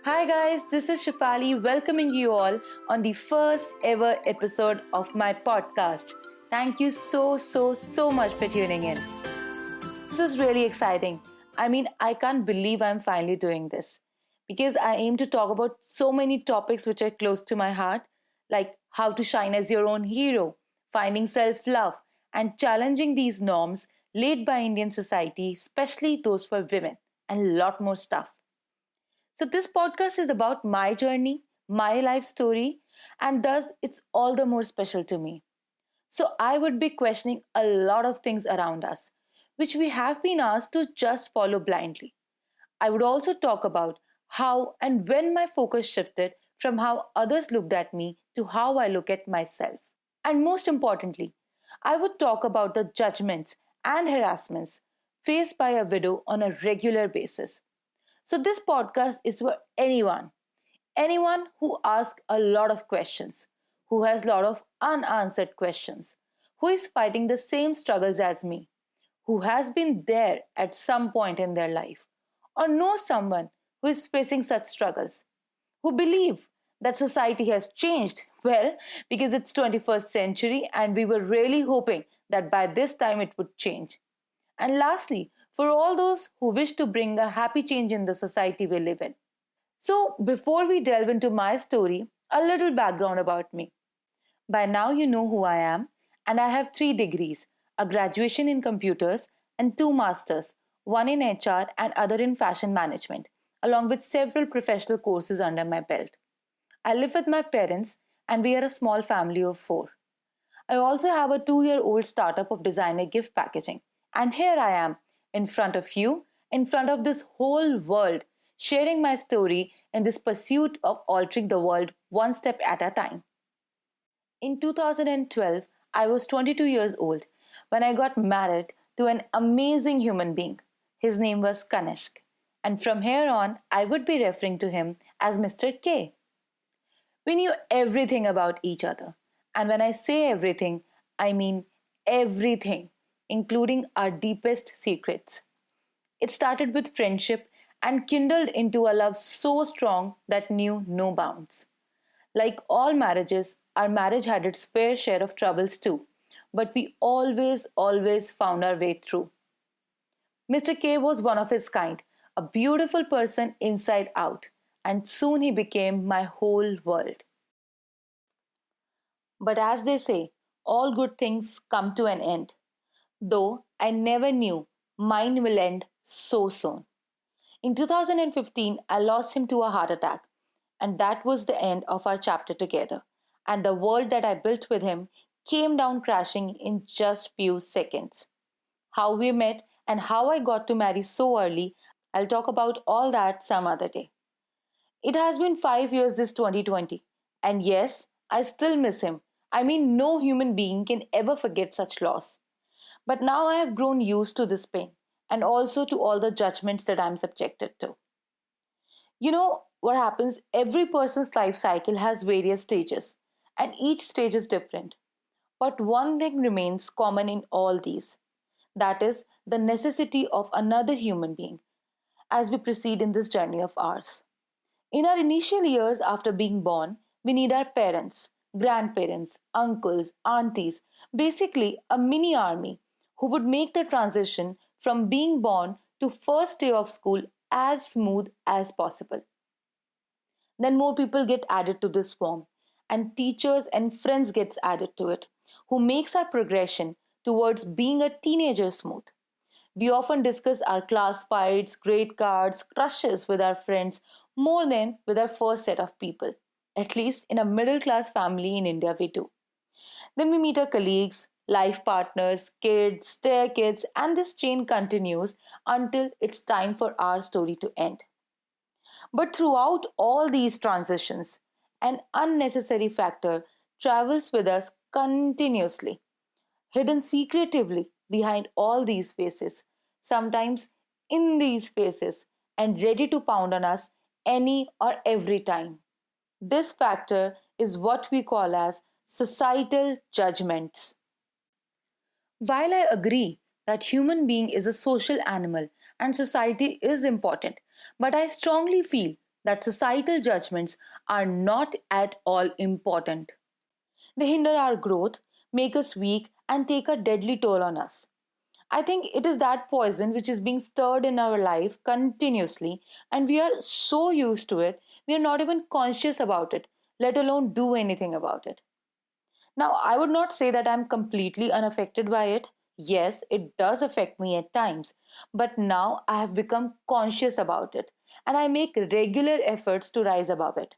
Hi guys, this is Shifali welcoming you all on the first ever episode of my podcast. Thank you so much for tuning in. This is really exciting. I can't believe I'm finally doing this because I aim to talk about so many topics which are close to my heart, like how to shine as your own hero, finding self love, and challenging these norms laid by Indian society, especially those for women, and a lot more stuff. So, this podcast is about my journey, my life story, and thus it's all the more special to me. So, I would be questioning a lot of things around us, which we have been asked to just follow blindly. I would also talk about how and when my focus shifted from how others looked at me to how I look at myself. And most importantly, I would talk about the judgments and harassments faced by a widow on a regular basis. So, this podcast is for anyone who asks a lot of questions, who has a lot of unanswered questions, who is fighting the same struggles as me, who has been there at some point in their life, or knows someone who is facing such struggles, who believe that society has changed, well, because it's 21st century and we were really hoping that by this time it would change. And lastly, for all those who wish to bring a happy change in the society we live in. So, before we delve into my story, a little background about me. By now, you know who I am, and I have three degrees, a graduation in computers and two masters, one in HR and other in fashion management, along with several professional courses under my belt. I live with my parents, and we are a small family of four. I also have a 2-year-old startup of designer gift packaging. And here I am, in front of you, in front of this whole world, sharing my story in this pursuit of altering the world one step at a time. In 2012, I was 22 years old when I got married to an amazing human being. His name was Kanishk. And from here on, I would be referring to him as Mr. K. We knew everything about each other. And when I say everything, I mean everything, including our deepest secrets. It started with friendship and kindled into a love so strong that knew no bounds. Like all marriages, our marriage had its fair share of troubles too, but we always found our way through. Mr. K was one of his kind, a beautiful person inside out, and soon he became my whole world. But as they say, all good things come to an end, though I never knew mine will end so soon. In 2015, I lost him to a heart attack, and that was the end of our chapter together. And the world that I built with him came down crashing in just few seconds. How we met and how I got to marry so early, I'll talk about all that some other day. It has been 5 years this 2020, and yes, I still miss him. No human being can ever forget such loss. But now I have grown used to this pain and also to all the judgments that I'm subjected to. You know what happens? Every person's life cycle has various stages, and each stage is different. But one thing remains common in all these, that is, the necessity of another human being as we proceed in this journey of ours. In our initial years after being born, we need our parents, grandparents, uncles, aunties, basically a mini army who would make the transition from being born to first day of school as smooth as possible. Then more people get added to this form, and teachers and friends gets added to it, who makes our progression towards being a teenager smooth. We often discuss our class fights, grade cards, crushes with our friends more than with our first set of people. At least in a middle class family in India, we do. Then we meet our colleagues, life partners, kids, their kids, and this chain continues until it's time for our story to end. But throughout all these transitions, an unnecessary factor travels with us continuously, hidden secretively behind all these faces, sometimes in these faces, and ready to pound on us any or every time. This factor is what we call as societal judgments. While I agree that human being is a social animal and society is important, but I strongly feel that societal judgments are not at all important. They hinder our growth, make us weak, and take a deadly toll on us. I think it is that poison which is being stirred in our life continuously, and we are so used to it, we are not even conscious about it, let alone do anything about it. Now, I would not say that I'm completely unaffected by it. Yes, it does affect me at times, but now I have become conscious about it, and I make regular efforts to rise above it.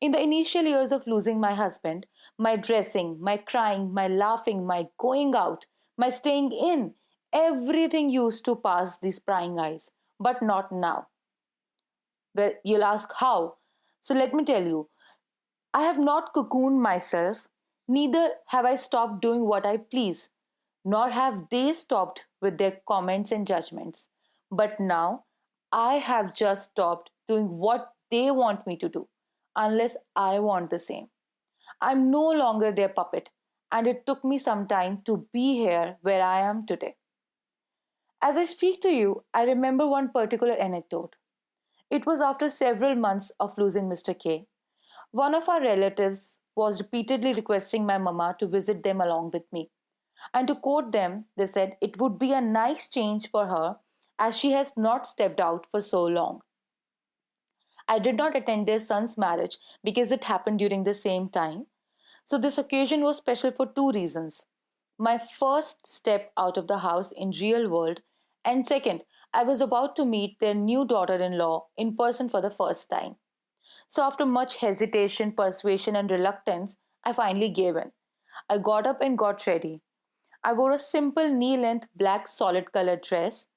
In the initial years of losing my husband, my dressing, my crying, my laughing, my going out, my staying in, everything used to pass these prying eyes, but not now. Well, you'll ask how. So let me tell you, I have not cocooned myself, neither have I stopped doing what I please, nor have they stopped with their comments and judgments. But now I have just stopped doing what they want me to do, unless I want the same. I'm no longer their puppet, and it took me some time to be here where I am today. As I speak to you, I remember one particular anecdote. It was after several months of losing Mr. K. One of our relatives was repeatedly requesting my mama to visit them along with me. And to quote them, they said it would be a nice change for her as she has not stepped out for so long. I did not attend their son's marriage because it happened during the same time. So this occasion was special for two reasons. My first step out of the house in real world, and second, I was about to meet their new daughter-in-law in person for the first time. So after much hesitation, persuasion and reluctance, I finally gave in. I got up and got ready. I wore a simple knee-length black solid-colored dress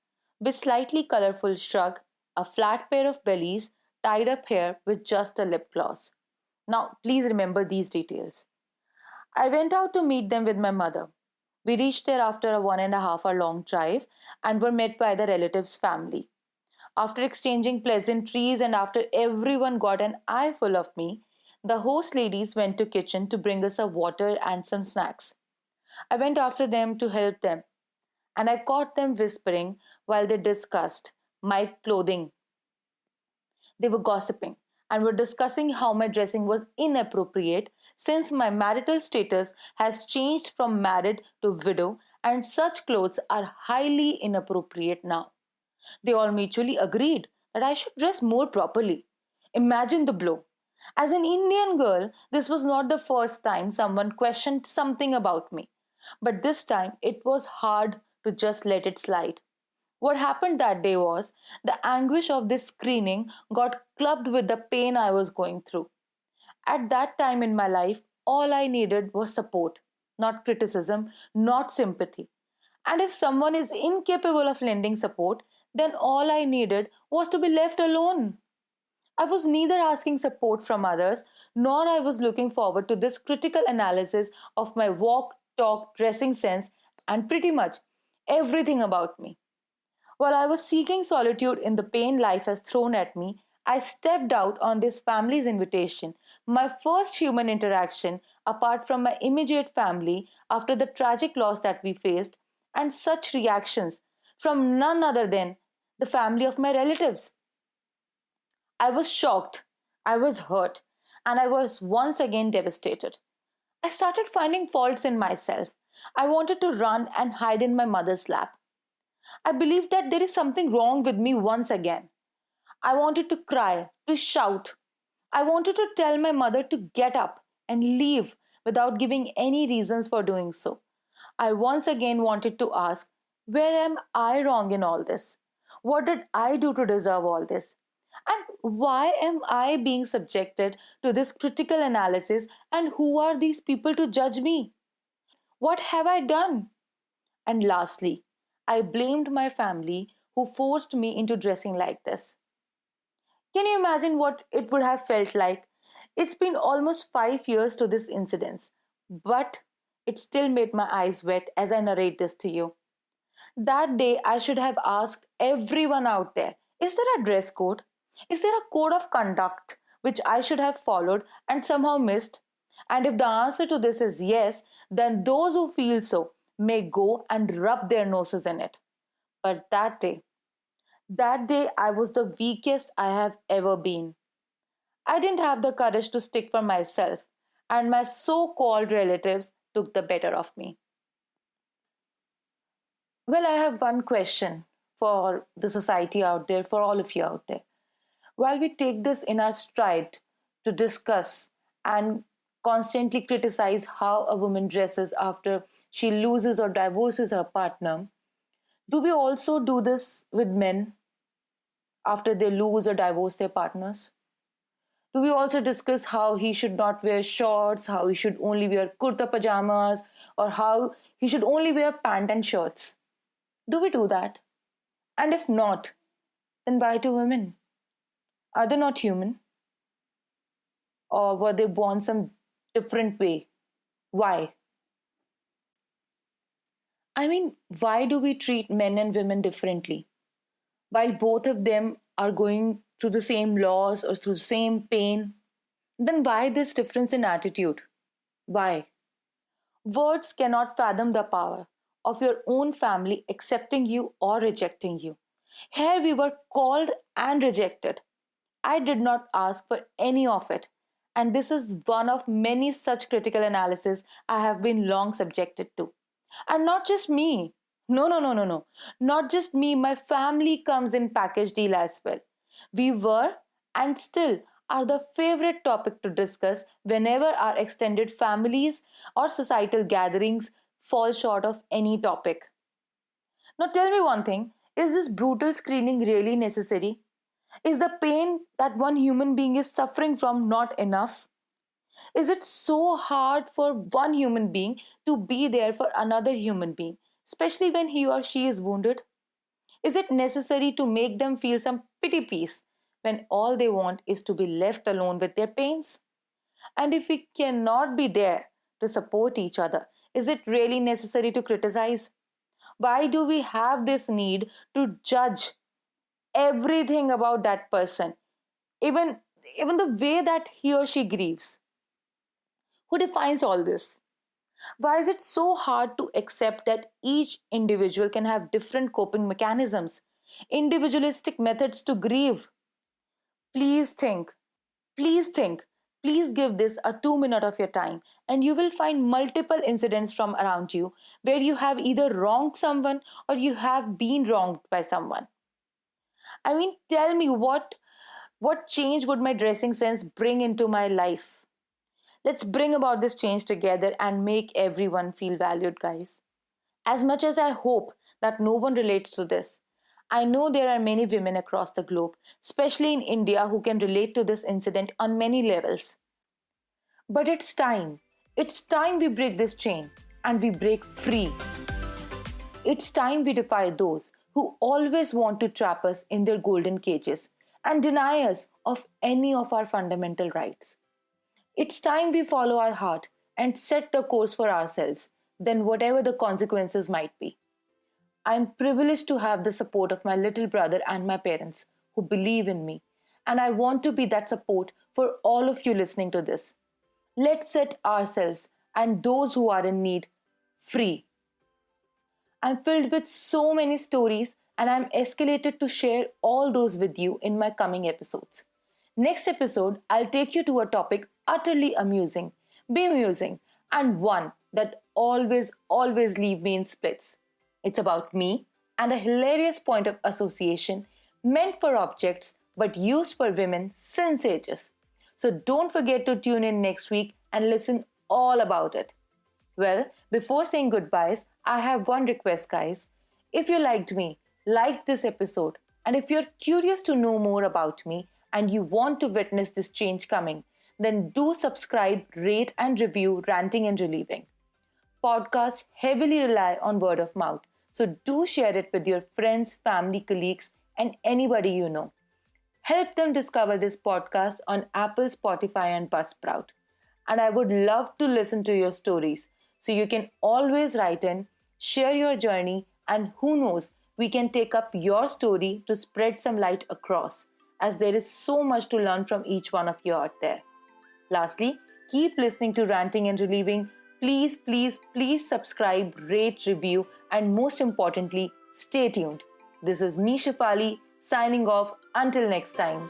with slightly colorful shrug, a flat pair of bellies, tied up hair with just a lip gloss. Now, please remember these details. I went out to meet them with my mother. We reached there after a 1.5 hour long drive and were met by the relative's family. After exchanging pleasantries and after everyone got an eyeful of me, the host ladies went to kitchen to bring us a water and some snacks. I went after them to help them, and I caught them whispering while they discussed my clothing. They were gossiping and were discussing how my dressing was inappropriate since my marital status has changed from married to widow, and such clothes are highly inappropriate now. They all mutually agreed that I should dress more properly. Imagine the blow. As an Indian girl, this was not the first time someone questioned something about me. But this time it was hard to just let it slide. What happened that day was the anguish of this screening got clubbed with the pain I was going through. At that time in my life, all I needed was support, not criticism, not sympathy. And if someone is incapable of lending support, then all I needed was to be left alone. I was neither asking support from others nor I was looking forward to this critical analysis of my walk, talk, dressing sense, and pretty much everything about me. While I was seeking solitude in the pain life has thrown at me, I stepped out on this family's invitation, my first human interaction apart from my immediate family after the tragic loss that we faced, and such reactions from none other than the family of my relatives. I was shocked, I was hurt, and I was once again devastated. I started finding faults in myself. I wanted to run and hide in my mother's lap. I believed that there is something wrong with me once again. I wanted to cry, to shout. I wanted to tell my mother to get up and leave without giving any reasons for doing so. I once again wanted to ask, where am I wrong in all this? What did I do to deserve all this? And why am I being subjected to this critical analysis? And who are these people to judge me? What have I done? And lastly, I blamed my family who forced me into dressing like this. Can you imagine what it would have felt like? It's been almost 5 years to this incident, but it still made my eyes wet as I narrate this to you. That day, I should have asked everyone out there, is there a dress code? Is there a code of conduct which I should have followed and somehow missed? And if the answer to this is yes, then those who feel so may go and rub their noses in it. But that day I was the weakest I have ever been. I didn't have the courage to stick for myself, and my so called relatives took the better of me. Well, I have one question for the society out there, for all of you out there. While we take this in our stride to discuss and constantly criticize how a woman dresses after she loses or divorces her partner, do we also do this with men after they lose or divorce their partners? Do we also discuss how he should not wear shorts, how he should only wear kurta pajamas, or how he should only wear pant and shirts? Do we do that? And if not, then why do women? Are they not human? Or were they born some different way? Why? I mean, why do we treat men and women differently? While both of them are going through the same loss or through the same pain, then why this difference in attitude? Why? Words cannot fathom the power of your own family accepting you or rejecting you. Here we were called and rejected. I did not ask for any of it. And this is one of many such critical analysis I have been long subjected to. And not just me. No, no, no, no, no. Not just me. My family comes in package deal as well. We were and still are the favorite topic to discuss whenever our extended families or societal gatherings fall short of any topic. Now tell me one thing, is this brutal screening really necessary? Is the pain that one human being is suffering from not enough? Is it so hard for one human being to be there for another human being, especially when he or she is wounded? Is it necessary to make them feel some pity piece when all they want is to be left alone with their pains? And if we cannot be there to support each other, is it really necessary to criticize? Why do we have this need to judge everything about that person, even even the way that he or she grieves? Who defines all this? Why is it so hard to accept that each individual can have different coping mechanisms, individualistic methods to grieve? Please think, please think, please give this a 2 minute of your time, and you will find multiple incidents from around you where you have either wronged someone or you have been wronged by someone. I mean, tell me what change would my dressing sense bring into my life? Let's bring about this change together and make everyone feel valued, guys. As much as I hope that no one relates to this, I know there are many women across the globe, especially in India, who can relate to this incident on many levels. But it's time. It's time we break this chain and we break free. It's time we defy those who always want to trap us in their golden cages and deny us of any of our fundamental rights. It's time we follow our heart and set the course for ourselves, then whatever the consequences might be. I am privileged to have the support of my little brother and my parents who believe in me, and I want to be that support for all of you listening to this. Let's set ourselves and those who are in need free. I'm filled with so many stories and I'm escalated to share all those with you in my coming episodes. Next episode, I'll take you to a topic utterly amusing, bemusing, and one that always leave me in splits. It's about me and a hilarious point of association meant for objects but used for women since ages. So don't forget to tune in next week and listen all about it. Well, before saying goodbyes, I have one request, guys. If you liked me, like this episode, and if you're curious to know more about me and you want to witness this change coming, then do subscribe, rate, and review Ranting and Relieving. Podcasts heavily rely on word of mouth, so do share it with your friends, family, colleagues, and anybody you know. Help them discover this podcast on Apple, Spotify, and Buzzsprout. And I would love to listen to your stories. So you can always write in, share your journey, and who knows, we can take up your story to spread some light across, as there is so much to learn from each one of you out there. Lastly, keep listening to Ranting and Relieving. Please, please, please subscribe, rate, review, and most importantly, stay tuned. This is me, Shefali, signing off. Until next time.